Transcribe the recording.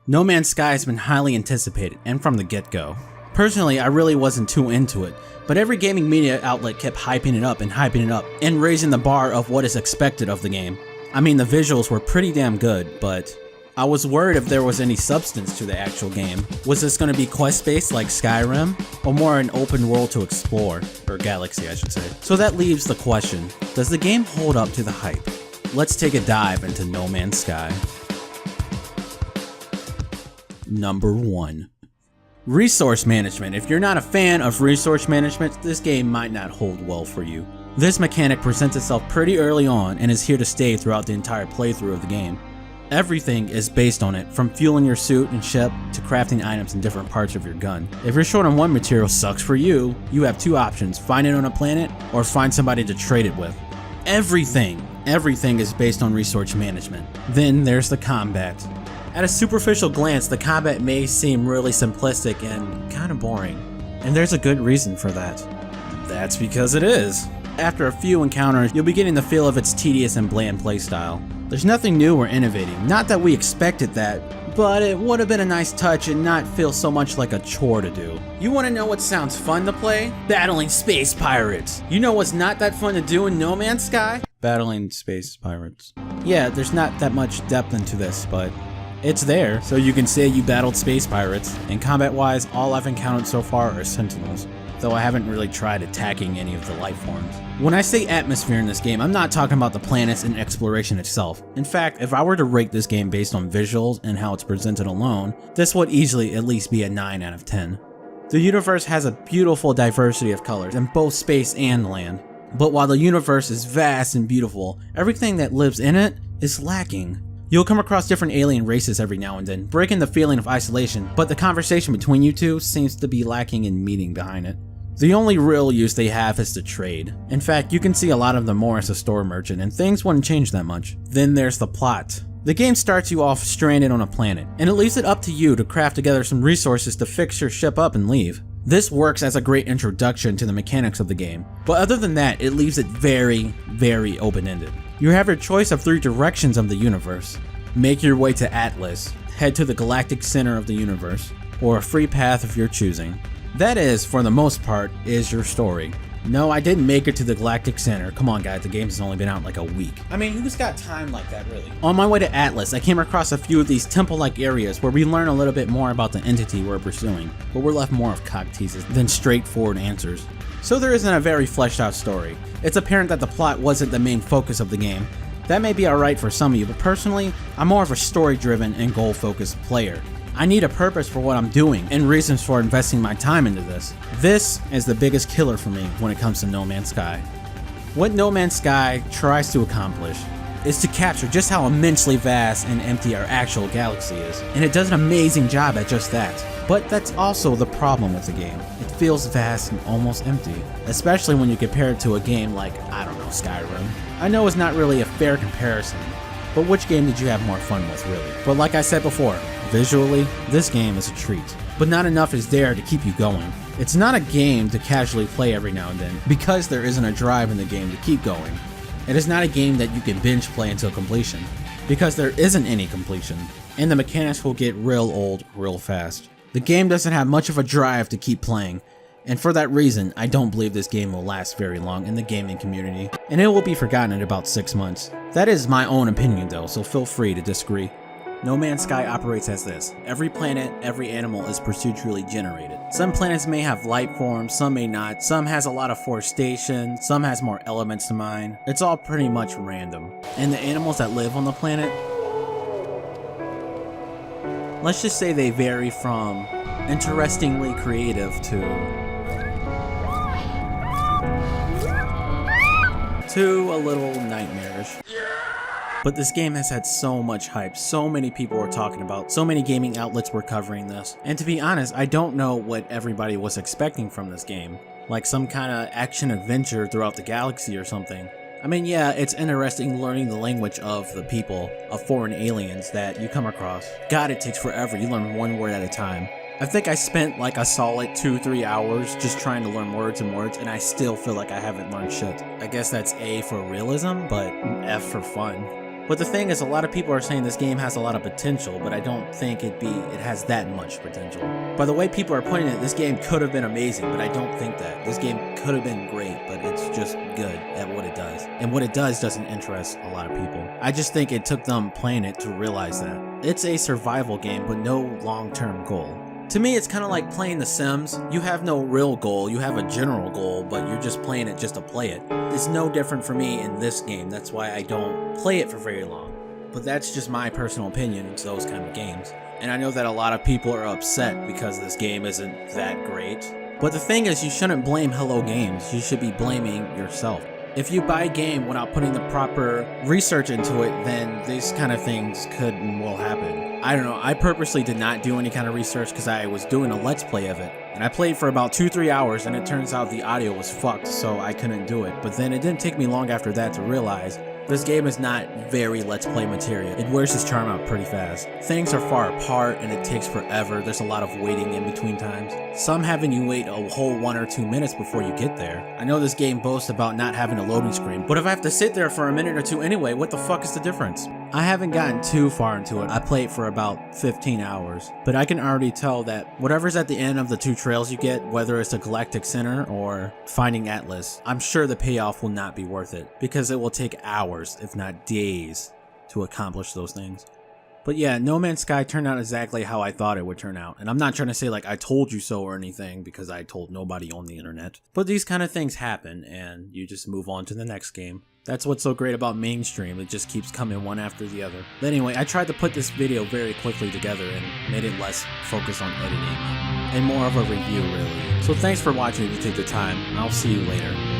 No Man's Sky has been highly anticipated, and from the get-go. Personally, I really wasn't too into it, but every gaming media outlet kept hyping it up and raising the bar of what is expected of the game. I mean, the visuals were pretty damn good, but I was worried if there was any substance to the actual game. Was this going to be quest-based like Skyrim, or more an open world to explore, or galaxy I should say. So that leaves the question, does the game hold up to the hype? Let's take a dive into No Man's Sky. Number 1. Resource management. If you're not a fan of resource management, this game might not hold well for you. This mechanic presents itself pretty early on and is here to stay throughout the entire playthrough of the game. Everything is based on it, from fueling your suit and ship to crafting items in different parts of your gun. If you're short on one material, sucks for you. You have two options: find it on a planet or find somebody to trade it with. Everything is based on resource management. Then there's the combat. At a superficial glance, the combat may seem really simplistic and kind of boring. And there's a good reason for that. That's because it is. After a few encounters, you'll be getting the feel of its tedious and bland playstyle. There's nothing new or innovating, not that we expected that, but it would have been a nice touch and not feel so much like a chore to do. You want to know what sounds fun to play? Battling space pirates. You know what's not that fun to do in No Man's Sky? Battling space pirates. Yeah, there's not that much depth into this, but it's there, so you can say you battled space pirates, and combat-wise, all I've encountered so far are sentinels, though I haven't really tried attacking any of the life forms. When I say atmosphere in this game, I'm not talking about the planets and exploration itself. In fact, if I were to rate this game based on visuals and how it's presented alone, this would easily at least be a 9 out of 10. The universe has a beautiful diversity of colors in both space and land, but while the universe is vast and beautiful, everything that lives in it is lacking. You'll come across different alien races every now and then, breaking the feeling of isolation, but the conversation between you two seems to be lacking in meaning behind it. The only real use they have is to trade. In fact, you can see a lot of them more as a store merchant, and things wouldn't change that much. Then there's the plot. The game starts you off stranded on a planet, and it leaves it up to you to craft together some resources to fix your ship up and leave. This works as a great introduction to the mechanics of the game, but other than that, it leaves it very, very open-ended. You have your choice of 3 directions of the universe. Make your way to Atlas, head to the galactic center of the universe, or a free path of your choosing. That is, for the most part, is your story. No, I didn't make it to the galactic center. Come on guys, the game has only been out like a week. I mean, who's got time like that really? On my way to Atlas, I came across a few of these temple-like areas where we learn a little bit more about the entity we're pursuing, but we're left more of cock teases than straightforward answers. So there isn't a very fleshed out story. It's apparent that the plot wasn't the main focus of the game. That may be alright for some of you, but personally, I'm more of a story-driven and goal-focused player. I need a purpose for what I'm doing and reasons for investing my time into this. This is the biggest killer for me when it comes to No Man's Sky. What No Man's Sky tries to accomplish is to capture just how immensely vast and empty our actual galaxy is, and it does an amazing job at just that. But that's also the problem with the game. It feels vast and almost empty, especially when you compare it to a game like, I don't know, Skyrim. I know it's not really a fair comparison, but which game did you have more fun with really? But like I said before, visually, this game is a treat, but not enough is there to keep you going. It's not a game to casually play every now and then, because there isn't a drive in the game to keep going. It is not a game that you can binge play until completion, because there isn't any completion, and the mechanics will get real old real fast. The game doesn't have much of a drive to keep playing, and for that reason, I don't believe this game will last very long in the gaming community, and it will be forgotten in about 6 months. That is my own opinion though, so feel free to disagree. No Man's Sky operates as this. Every planet, every animal is procedurally generated. Some planets may have life forms, some may not. Some has a lot of forestation, some has more elements to mine. It's all pretty much random. And the animals that live on the planet, let's just say they vary from interestingly creative to a little nightmarish. But this game has had so much hype, so many people were talking about, so many gaming outlets were covering this, and to be honest, I don't know what everybody was expecting from this game. Like some kind of action adventure throughout the galaxy or something. I mean, yeah, it's interesting learning the language of the people, of foreign aliens that you come across. God, it takes forever, you learn one word at a time. I think I spent like a solid 2-3 hours just trying to learn words and I still feel like I haven't learned shit. I guess that's A for realism, but F for fun. But the thing is, a lot of people are saying this game has a lot of potential, but I don't think it has that much potential. By the way people are putting it, this game could have been amazing, but I don't think that. This game could have been great, but it's just good at what it does. And what it does doesn't interest a lot of people. I just think it took them playing it to realize that. It's a survival game, but no long-term goal. To me, it's kind of like playing The Sims. You have no real goal, you have a general goal, but you're just playing it just to play it. It's no different for me in this game, that's why I don't play it for very long. But that's just my personal opinion of those kind of games. And I know that a lot of people are upset because this game isn't that great. But the thing is, you shouldn't blame Hello Games, you should be blaming yourself. If you buy a game without putting the proper research into it, then these kind of things could and will happen. I don't know, I purposely did not do any kind of research because I was doing a let's play of it. And I played for about 2-3 hours and it turns out the audio was fucked, so I couldn't do it. But then it didn't take me long after that to realize this game is not very let's play material. It wears its charm out pretty fast. Things are far apart and it takes forever. There's a lot of waiting in between times. Some having you wait a whole 1 or 2 minutes before you get there. I know this game boasts about not having a loading screen, but if I have to sit there for a minute or two anyway, what the fuck is the difference? I haven't gotten too far into it. I played for about 15 hours, but I can already tell that whatever's at the end of the 2 trails you get, whether it's the Galactic Center or finding Atlas, I'm sure the payoff will not be worth it because it will take hours, if not days, to accomplish those things. But yeah, No Man's Sky turned out exactly how I thought it would turn out. And I'm not trying to say like I told you so or anything because I told nobody on the internet. But these kind of things happen and you just move on to the next game. That's what's so great about mainstream, it just keeps coming one after the other. But anyway, I tried to put this video very quickly together and made it less focused on editing and more of a review really. So thanks for watching if you take the time, and I'll see you later.